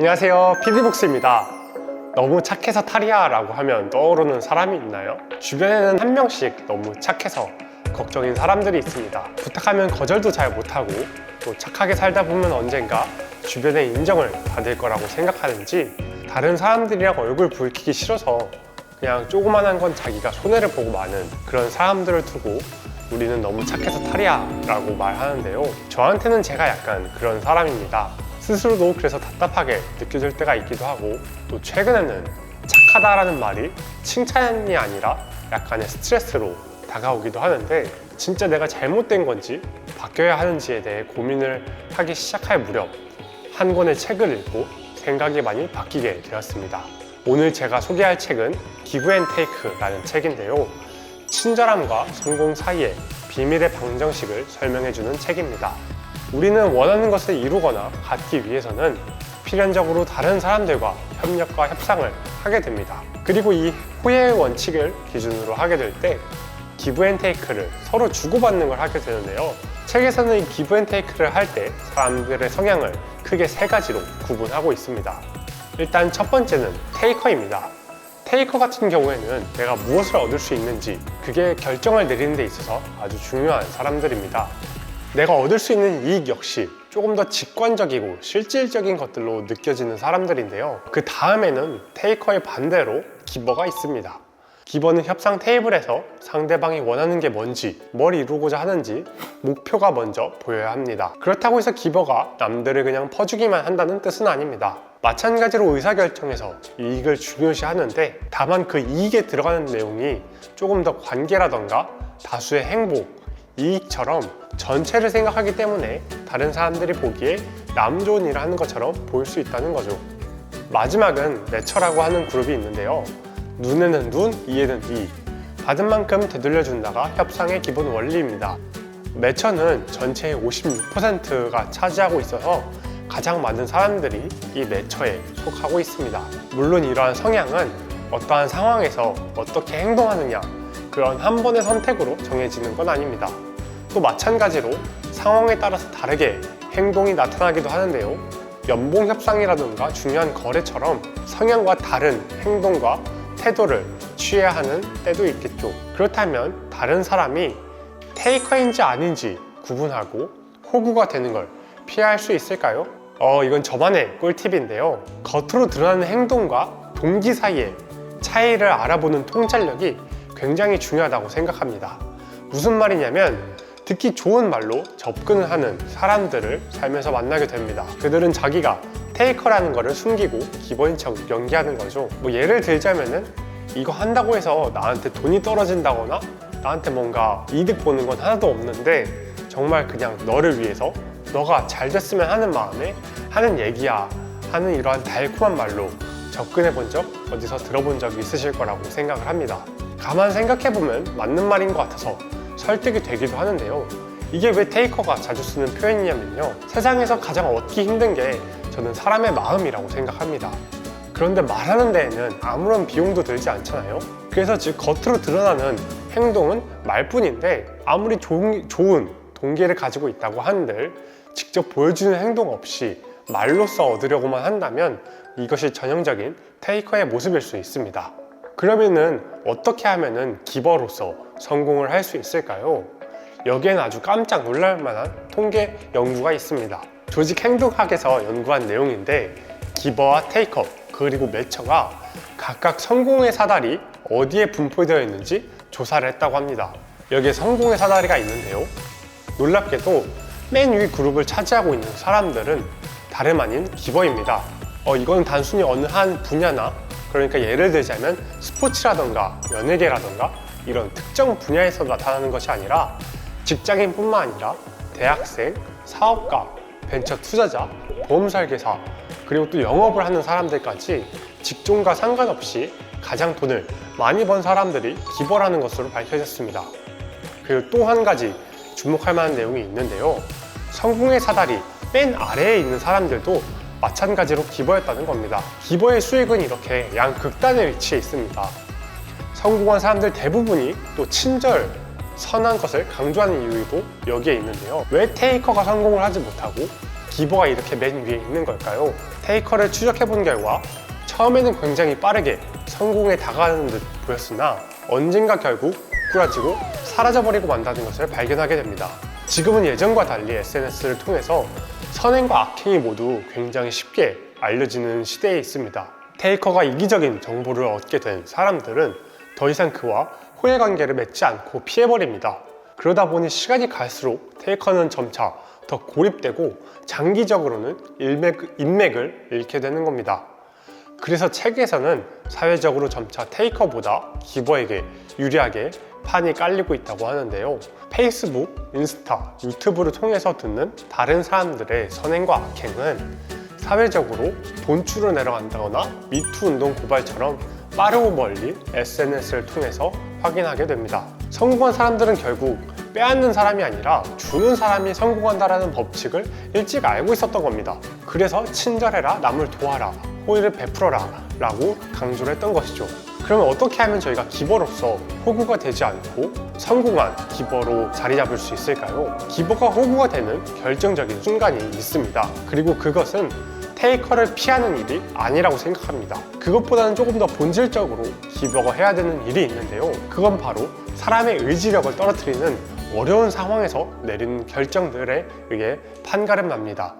안녕하세요, PD복스입니다. 너무 착해서 탈이야 라고 하면 떠오르는 사람이 있나요? 주변에는 한 명씩 너무 착해서 걱정인 사람들이 있습니다. 부탁하면 거절도 잘 못하고 또 착하게 살다 보면 언젠가 주변의 인정을 받을 거라고 생각하는지 다른 사람들이랑 얼굴 붉히기 싫어서 그냥 조그만한 건 자기가 손해를 보고 마는 그런 사람들을 두고 우리는 너무 착해서 탈이야 라고 말하는데요, 저한테는 제가 약간 그런 사람입니다. 스스로도 그래서 답답하게 느껴질 때가 있기도 하고, 또 최근에는 착하다라는 말이 칭찬이 아니라 약간의 스트레스로 다가오기도 하는데, 진짜 내가 잘못된 건지 바뀌어야 하는지에 대해 고민을 하기 시작할 무렵 한 권의 책을 읽고 생각이 많이 바뀌게 되었습니다. 오늘 제가 소개할 책은 기브 앤 테이크라는 책인데요, 친절함과 성공 사이의 비밀의 방정식을 설명해주는 책입니다. 우리는 원하는 것을 이루거나 갖기 위해서는 필연적으로 다른 사람들과 협력과 협상을 하게 됩니다. 그리고 이 호혜의 원칙을 기준으로 하게 될 때 기브 앤 테이크를 서로 주고받는 걸 하게 되는데요, 책에서는 이 기브 앤 테이크를 할 때 사람들의 성향을 크게 세 가지로 구분하고 있습니다. 일단 첫 번째는 테이커입니다. 테이커 같은 경우에는 내가 무엇을 얻을 수 있는지 그게 결정을 내리는 데 있어서 아주 중요한 사람들입니다. 내가 얻을 수 있는 이익 역시 조금 더 직관적이고 실질적인 것들로 느껴지는 사람들인데요, 그 다음에는 테이커의 반대로 기버가 있습니다. 기버는 협상 테이블에서 상대방이 원하는 게 뭔지, 뭘 이루고자 하는지 목표가 먼저 보여야 합니다. 그렇다고 해서 기버가 남들을 그냥 퍼주기만 한다는 뜻은 아닙니다. 마찬가지로 의사결정에서 이익을 중요시 하는데, 다만 그 이익에 들어가는 내용이 조금 더 관계라던가 다수의 행복, 이익처럼 전체를 생각하기 때문에 다른 사람들이 보기에 남 좋은 일을 하는 것처럼 보일 수 있다는 거죠. 마지막은 내처라고 하는 그룹이 있는데요, 눈에는 눈, 이에는 이, 받은 만큼 되돌려준다가 협상의 기본 원리입니다. 매처는 전체의 56%가 차지하고 있어서 가장 많은 사람들이 이 매처에 속하고 있습니다. 물론 이러한 성향은 어떠한 상황에서 어떻게 행동하느냐, 그런 한 번의 선택으로 정해지는 건 아닙니다. 또 마찬가지로 상황에 따라서 다르게 행동이 나타나기도 하는데요, 연봉 협상이라든가 중요한 거래처럼 성향과 다른 행동과 태도를 취해야 하는 때도 있겠죠. 그렇다면 다른 사람이 테이커인지 아닌지 구분하고 호구가 되는 걸 피할 수 있을까요? 이건 저만의 꿀팁인데요, 겉으로 드러나는 행동과 동기 사이의 차이를 알아보는 통찰력이 굉장히 중요하다고 생각합니다. 무슨 말이냐면, 듣기 좋은 말로 접근을 하는 사람들을 살면서 만나게 됩니다. 그들은 자기가 테이커라는 거를 숨기고 기본인 척 연기하는 거죠. 예를 들자면은, 이거 한다고 해서 나한테 돈이 떨어진다거나 나한테 뭔가 이득 보는 건 하나도 없는데 정말 그냥 너를 위해서 너가 잘 됐으면 하는 마음에 하는 얘기야 하는 이러한 달콤한 말로 접근해 본 적 어디서 들어본 적이 있으실 거라고 생각을 합니다. 가만 생각해보면 맞는 말인 것 같아서 설득이 되기도 하는데요, 이게 왜 테이커가 자주 쓰는 표현이냐면요, 세상에서 가장 얻기 힘든 게 저는 사람의 마음이라고 생각합니다. 그런데 말하는 데에는 아무런 비용도 들지 않잖아요. 그래서 즉 겉으로 드러나는 행동은 말뿐인데, 아무리 좋은 동기를 가지고 있다고 한들 직접 보여주는 행동 없이 말로써 얻으려고만 한다면 이것이 전형적인 테이커의 모습일 수 있습니다. 그러면은 어떻게 하면은 기버로서 성공을 할 수 있을까요? 여기에는 아주 깜짝 놀랄 만한 통계 연구가 있습니다. 조직 행동학에서 연구한 내용인데, 기버와 테이커 그리고 매처가 각각 성공의 사다리 어디에 분포되어 있는지 조사를 했다고 합니다. 여기에 성공의 사다리가 있는데요, 놀랍게도 맨 위 그룹을 차지하고 있는 사람들은 다름 아닌 기버입니다. 이건 단순히 어느 한 분야나, 그러니까 예를 들자면 스포츠라던가 연예계라던가 이런 특정 분야에서 나타나는 것이 아니라 직장인뿐만 아니라 대학생, 사업가, 벤처 투자자, 보험 설계사, 그리고 또 영업을 하는 사람들까지 직종과 상관없이 가장 돈을 많이 번 사람들이 기버라는 것으로 밝혀졌습니다. 그리고 또 한 가지 주목할 만한 내용이 있는데요, 성공의 사다리 맨 아래에 있는 사람들도 마찬가지로 기버였다는 겁니다. 기버의 수익은 이렇게 양극단에 위치해 있습니다. 성공한 사람들 대부분이 또 친절, 선한 것을 강조하는 이유도 여기에 있는데요, 왜 테이커가 성공을 하지 못하고 기버가 이렇게 맨 위에 있는 걸까요? 테이커를 추적해본 결과 처음에는 굉장히 빠르게 성공에 다가가는 듯 보였으나 언젠가 결국 꾸라지고 사라져버리고 만다는 것을 발견하게 됩니다. 지금은 예전과 달리 SNS를 통해서 선행과 악행이 모두 굉장히 쉽게 알려지는 시대에 있습니다. 테이커가 이기적인 정보를 얻게 된 사람들은 더 이상 그와 호혜관계를 맺지 않고 피해버립니다. 그러다 보니 시간이 갈수록 테이커는 점차 더 고립되고 장기적으로는 인맥을 잃게 되는 겁니다. 그래서 책에서는 사회적으로 점차 테이커보다 기버에게 유리하게 판이 깔리고 있다고 하는데요. 페이스북, 인스타, 유튜브를 통해서 듣는 다른 사람들의 선행과 악행은 사회적으로 돈줄을 내려간다거나 미투 운동 고발처럼 빠르고 멀리 SNS를 통해서 확인하게 됩니다. 성공한 사람들은 결국 빼앗는 사람이 아니라 주는 사람이 성공한다는 법칙을 일찍 알고 있었던 겁니다. 그래서 친절해라, 남을 도와라, 호의를 베풀어라 라고 강조를 했던 것이죠. 그러면 어떻게 하면 저희가 기버로서 호구가 되지 않고 성공한 기버로 자리 잡을 수 있을까요? 기버가 호구가 되는 결정적인 순간이 있습니다. 그리고 그것은 테이커를 피하는 일이 아니라고 생각합니다. 그것보다는 조금 더 본질적으로 기버가 해야 되는 일이 있는데요. 그건 바로 사람의 의지력을 떨어뜨리는 어려운 상황에서 내리는 결정들에 의해 판가름 납니다.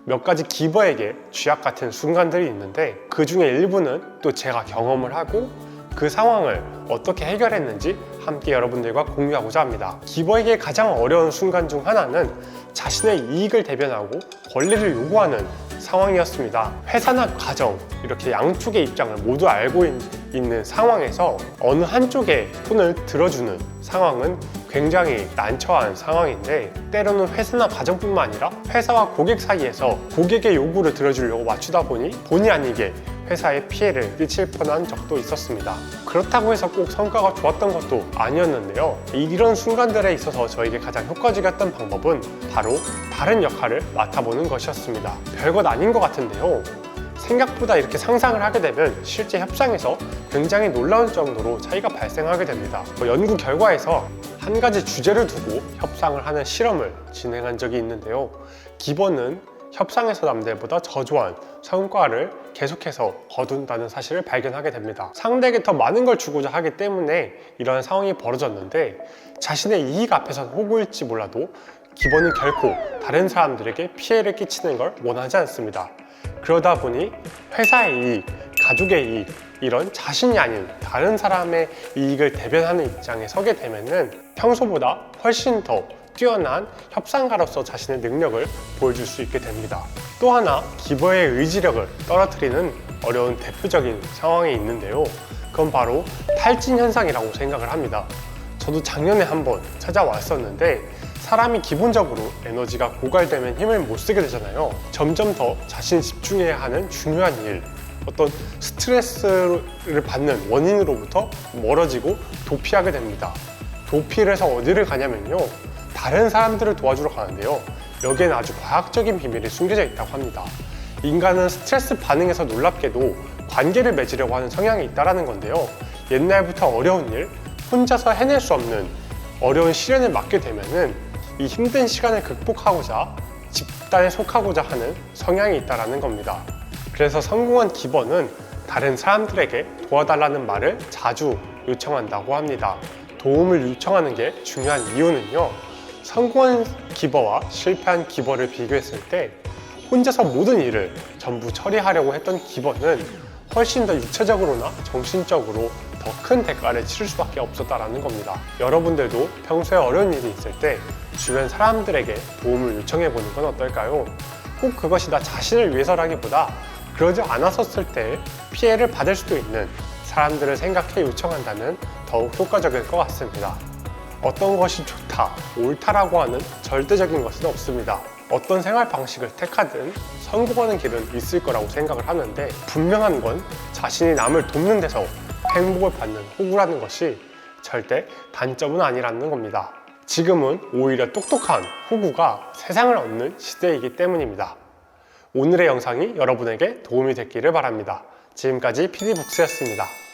몇 가지 기버에게 쥐약 같은 순간들이 있는데 그 중에 일부는 또 제가 경험을 하고 그 상황을 어떻게 해결했는지 함께 여러분들과 공유하고자 합니다. 기버에게 가장 어려운 순간 중 하나는 자신의 이익을 대변하고 권리를 요구하는 상황이었습니다. 회사나 가정 이렇게 양쪽의 입장을 모두 알고 있는 상황에서 어느 한쪽에 손을 들어주는 상황은 굉장히 난처한 상황인데 때로는 회사나 가정뿐만 아니라 회사와 고객 사이에서 고객의 요구를 들어주려고 맞추다 보니 본의 아니게 회사에 피해를 끼칠 뻔한 적도 있었습니다. 그렇다고 해서 꼭 성과가 좋았던 것도 아니었는데요. 이런 순간들에 있어서 저에게 가장 효과적이었던 방법은 바로 다른 역할을 맡아보는 것이었습니다. 별것 아닌 것 같은데요. 생각보다 이렇게 상상을 하게 되면 실제 협상에서 굉장히 놀라운 정도로 차이가 발생하게 됩니다. 연구 결과에서 한 가지 주제를 두고 협상을 하는 실험을 진행한 적이 있는데요. 기버는 협상에서 남들보다 저조한 성과를 계속해서 거둔다는 사실을 발견하게 됩니다. 상대에게 더 많은 걸 주고자 하기 때문에 이러한 상황이 벌어졌는데 자신의 이익 앞에선 호구일지 몰라도 기버는 결코 다른 사람들에게 피해를 끼치는 걸 원하지 않습니다. 그러다 보니 회사의 이익, 가족의 이익, 이런 자신이 아닌 다른 사람의 이익을 대변하는 입장에 서게 되면은 평소보다 훨씬 더 뛰어난 협상가로서 자신의 능력을 보여줄 수 있게 됩니다. 또 하나 기버의 의지력을 떨어뜨리는 어려운 대표적인 상황이 있는데요. 그건 바로 탈진 현상이라고 생각을 합니다. 저도 작년에 한번 찾아왔었는데 사람이 기본적으로 에너지가 고갈되면 힘을 못 쓰게 되잖아요. 점점 더 자신이 집중해야 하는 중요한 일, 어떤 스트레스를 받는 원인으로부터 멀어지고 도피하게 됩니다. 도피를 해서 어디를 가냐면요, 다른 사람들을 도와주러 가는데요. 여기에는 아주 과학적인 비밀이 숨겨져 있다고 합니다. 인간은 스트레스 반응에서 놀랍게도 관계를 맺으려고 하는 성향이 있다는 건데요. 옛날부터 어려운 일, 혼자서 해낼 수 없는 어려운 시련을 맡게 되면은 이 힘든 시간을 극복하고자 집단에 속하고자 하는 성향이 있다는 겁니다. 그래서 성공한 기버는 다른 사람들에게 도와달라는 말을 자주 요청한다고 합니다. 도움을 요청하는 게 중요한 이유는요, 성공한 기버와 실패한 기버를 비교했을 때 혼자서 모든 일을 전부 처리하려고 했던 기버는 훨씬 더 육체적으로나 정신적으로 더 큰 대가를 치를 수밖에 없었다는 겁니다. 여러분들도 평소에 어려운 일이 있을 때 주변 사람들에게 도움을 요청해 보는 건 어떨까요? 꼭 그것이 나 자신을 위해서라기보다 그러지 않았었을 때 피해를 받을 수도 있는 사람들을 생각해 요청한다면 더욱 효과적일 것 같습니다. 어떤 것이 좋다, 옳다라고 하는 절대적인 것은 없습니다. 어떤 생활 방식을 택하든 성공하는 길은 있을 거라고 생각을 하는데 분명한 건 자신이 남을 돕는 데서 행복을 받는 호구라는 것이 절대 단점은 아니라는 겁니다. 지금은 오히려 똑똑한 호구가 세상을 얻는 시대이기 때문입니다. 오늘의 영상이 여러분에게 도움이 됐기를 바랍니다. 지금까지 PD북스였습니다.